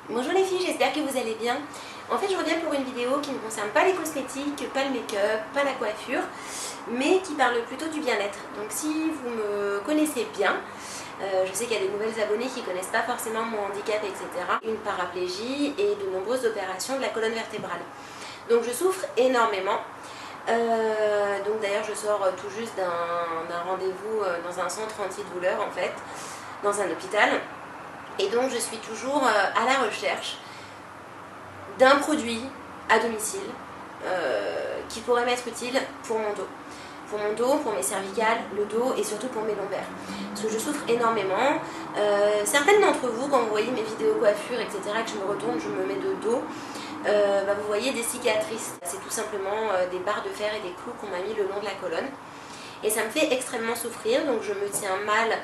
Bonjour les filles, j'espère que vous allez bien. En fait je reviens pour une vidéo qui ne concerne pas les cosmétiques, pas le make-up, pas la coiffure, mais qui parle plutôt du bien-être. Donc si vous me connaissez bien, je sais qu'il y a des nouvelles abonnées qui ne connaissent pas forcément mon handicap, etc. Une paraplégie et de nombreuses opérations de la colonne vertébrale. Donc je souffre énormément. Donc d'ailleurs je sors tout juste d'un rendez-vous dans un centre antidouleur en fait, dans un hôpital. Et donc je suis toujours à la recherche d'un produit à domicile qui pourrait m'être utile pour mon dos. Pour mon dos, pour mes cervicales, le dos et surtout pour mes lombaires. Parce que je souffre énormément. Certaines d'entre vous, quand vous voyez mes vidéos coiffure, etc., que je me retourne, je me mets de dos, vous voyez des cicatrices. C'est tout simplement des barres de fer et des clous qu'on m'a mis le long de la colonne. Et ça me fait extrêmement souffrir, donc je me tiens mal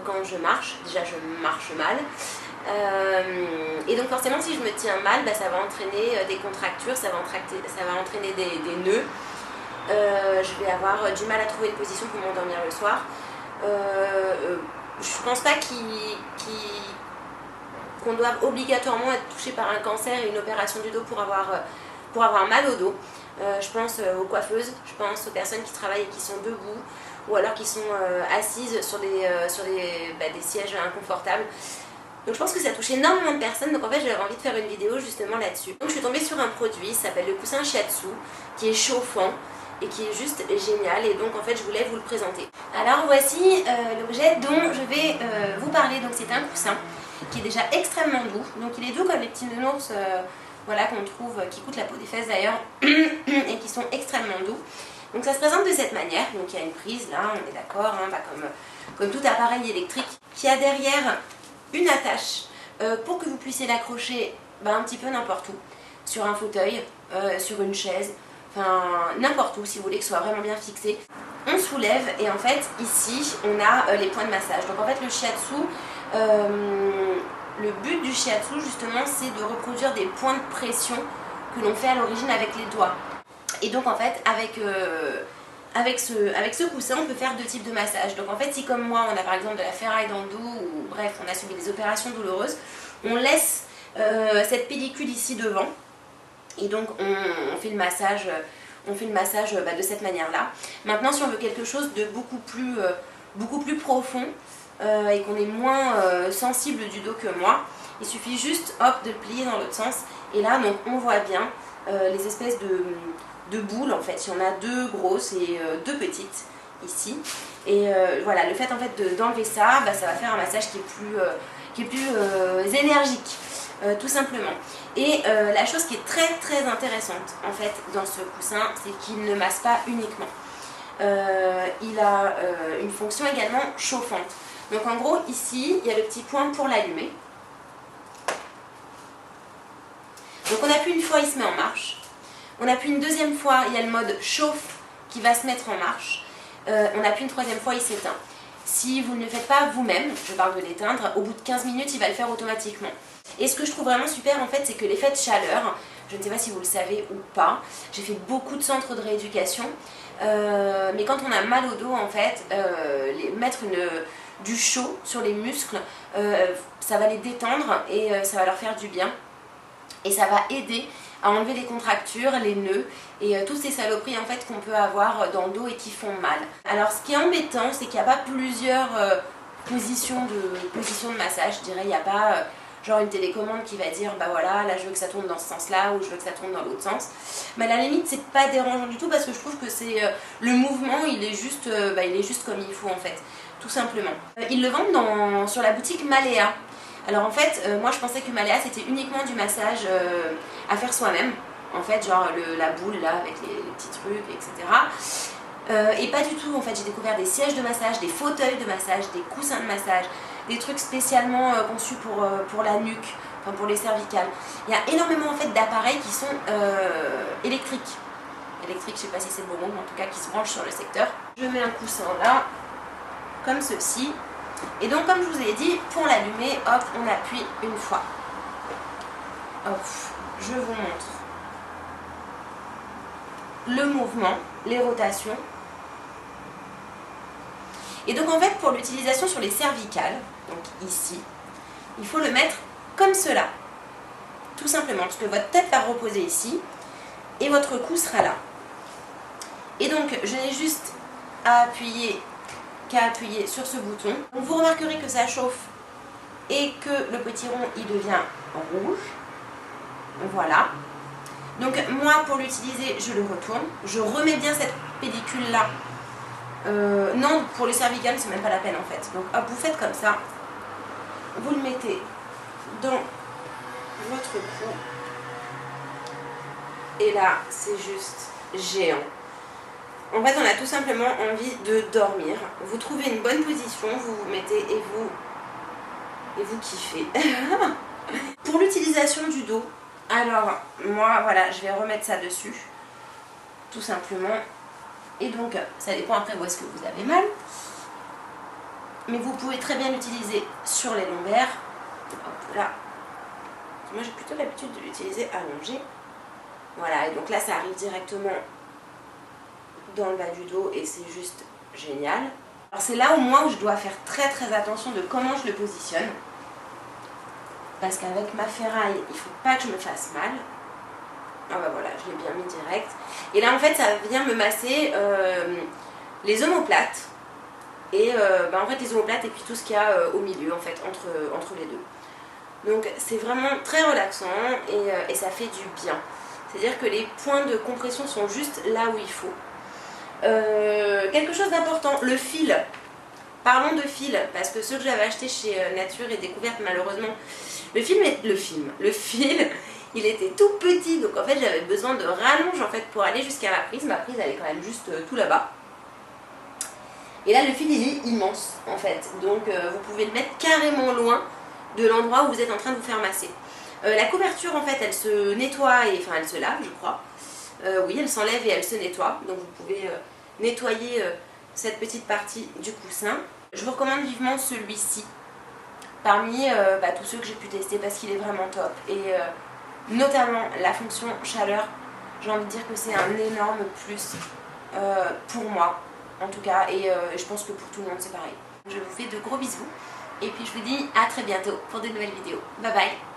quand je marche. Déjà je marche mal. Et donc forcément si je me tiens mal, ça va entraîner des contractures, ça va entraîner des nœuds. Je vais avoir du mal à trouver une position pour m'endormir le soir. Je pense pas qu'on doive obligatoirement être touché par un cancer et une opération du dos pour avoir mal au dos. Je pense aux coiffeuses, je pense aux personnes qui travaillent et qui sont debout ou alors qui sont assises sur des sièges inconfortables. Donc je pense que ça touche énormément de personnes, donc en fait j'avais envie de faire une vidéo justement là-dessus. Donc je suis tombée sur un produit, il s'appelle le coussin Shiatsu, qui est chauffant et qui est juste génial, et donc en fait je voulais vous le présenter. Alors voici l'objet dont je vais vous parler. Donc c'est un coussin qui est déjà extrêmement doux, donc il est doux comme les petits nounours voilà, qu'on trouve, qui coûtent la peau des fesses d'ailleurs, et qui sont extrêmement doux. Donc ça se présente de cette manière, donc il y a une prise là, on est d'accord, comme tout appareil électrique, qui a derrière une attache pour que vous puissiez l'accrocher un petit peu n'importe où, sur un fauteuil, sur une chaise, enfin n'importe où si vous voulez que ce soit vraiment bien fixé. On soulève et en fait ici on a les points de massage. Donc en fait le shiatsu, le but du shiatsu justement c'est de reproduire des points de pression que l'on fait à l'origine avec les doigts. Et donc en fait avec ce coussin on peut faire deux types de massages. Donc en fait si comme moi on a par exemple de la ferraille dans le dos ou bref on a subi des opérations douloureuses, on laisse cette pellicule ici devant et donc on fait le massage, de cette manière là. Maintenant si on veut quelque chose de beaucoup plus profond et qu'on est moins sensible du dos que moi, il suffit juste hop de le plier dans l'autre sens et là donc on voit bien les espèces de boules en fait. Il y en a deux grosses et deux petites ici, et voilà, le fait en fait d'enlever ça, ça va faire un massage qui est plus énergique tout simplement. Et la chose qui est très très intéressante en fait dans ce coussin, c'est qu'il ne masse pas uniquement, il a une fonction également chauffante. Donc en gros ici il y a le petit point pour l'allumer. Donc on appuie une fois, il se met en marche. On appuie une deuxième fois, il y a le mode chauffe qui va se mettre en marche. On appuie une troisième fois, il s'éteint. Si vous ne le faites pas vous-même, je parle de l'éteindre, au bout de 15 minutes, il va le faire automatiquement. Et ce que je trouve vraiment super en fait, c'est que l'effet de chaleur, je ne sais pas si vous le savez ou pas, j'ai fait beaucoup de centres de rééducation, mais quand on a mal au dos en fait, mettre du chaud sur les muscles, ça va les détendre et ça va leur faire du bien. Et ça va aider à enlever les contractures, les nœuds et toutes ces saloperies en fait qu'on peut avoir dans le dos et qui font mal. Alors ce qui est embêtant, c'est qu'il n'y a pas plusieurs positions de massage, je dirais. Il n'y a pas genre une télécommande qui va dire voilà, là je veux que ça tourne dans ce sens là ou je veux que ça tourne dans l'autre sens. Mais à la limite c'est pas dérangeant du tout parce que je trouve que c'est le mouvement il est juste comme il faut en fait, tout simplement. Ils le vendent sur la boutique Malea. Alors en fait, moi je pensais que Malea c'était uniquement du massage à faire soi-même, en fait, genre la boule là avec les petits trucs, etc. Et pas du tout, en fait, j'ai découvert des sièges de massage, des fauteuils de massage, des coussins de massage, des trucs spécialement conçus pour la nuque, enfin pour les cervicales. Il y a énormément en fait d'appareils qui sont électriques. Électriques, je sais pas si c'est le bon mot, mais en tout cas qui se branchent sur le secteur. Je mets un coussin là, comme ceci. Et donc comme je vous ai dit, pour l'allumer, hop, on appuie une fois. Hop, je vous montre le mouvement, les rotations. Et donc en fait pour l'utilisation sur les cervicales, donc ici, il faut le mettre comme cela. tout simplement, parce que votre tête va reposer ici et votre cou sera là. Et donc je n'ai juste qu'à appuyer sur ce bouton. Donc, vous remarquerez que ça chauffe et que le petit rond il devient rouge. Voilà. Donc moi pour l'utiliser je le retourne, je remets bien cette pellicule là. Non, pour les cervicales c'est même pas la peine en fait. Donc hop, vous faites comme ça, vous le mettez dans votre cou et là c'est juste géant. En fait on a tout simplement envie de dormir. Vous trouvez une bonne position, vous vous mettez et vous kiffez. Pour l'utilisation du dos, alors moi voilà, je vais remettre ça dessus tout simplement. Et donc ça dépend après où est-ce que vous avez mal, mais vous pouvez très bien l'utiliser sur les lombaires. Hop là, moi j'ai plutôt l'habitude de l'utiliser allongé. Voilà, et donc là ça arrive directement dans le bas du dos et c'est juste génial. Alors c'est là au moins où je dois faire très attention de comment je le positionne, parce qu'avec ma ferraille il ne faut pas que je me fasse mal. Ah bah voilà, je l'ai bien mis direct. Et là en fait ça vient me masser les omoplates et en fait les omoplates et puis tout ce qu'il y a au milieu en fait entre les deux. Donc c'est vraiment très relaxant et ça fait du bien. C'est-à-dire que les points de compression sont juste là où il faut. Quelque chose d'important, le fil. Parlons de fil, parce que ceux que j'avais achetés chez Nature et Découverte malheureusement, le fil, il était tout petit, donc en fait j'avais besoin de rallonge en fait pour aller jusqu'à ma prise. Ma prise elle est quand même juste tout là-bas. Et là le fil il est immense en fait, donc vous pouvez le mettre carrément loin de l'endroit où vous êtes en train de vous faire masser. La couverture en fait elle se nettoie, et enfin elle se lave je crois. Oui, elle s'enlève et elle se nettoie, donc vous pouvez nettoyer cette petite partie du coussin. Je vous recommande vivement celui-ci parmi tous ceux que j'ai pu tester parce qu'il est vraiment top. Et notamment la fonction chaleur, j'ai envie de dire que c'est un énorme plus pour moi en tout cas, et je pense que pour tout le monde c'est pareil. Je vous fais de gros bisous et puis je vous dis à très bientôt pour de nouvelles vidéos. Bye bye.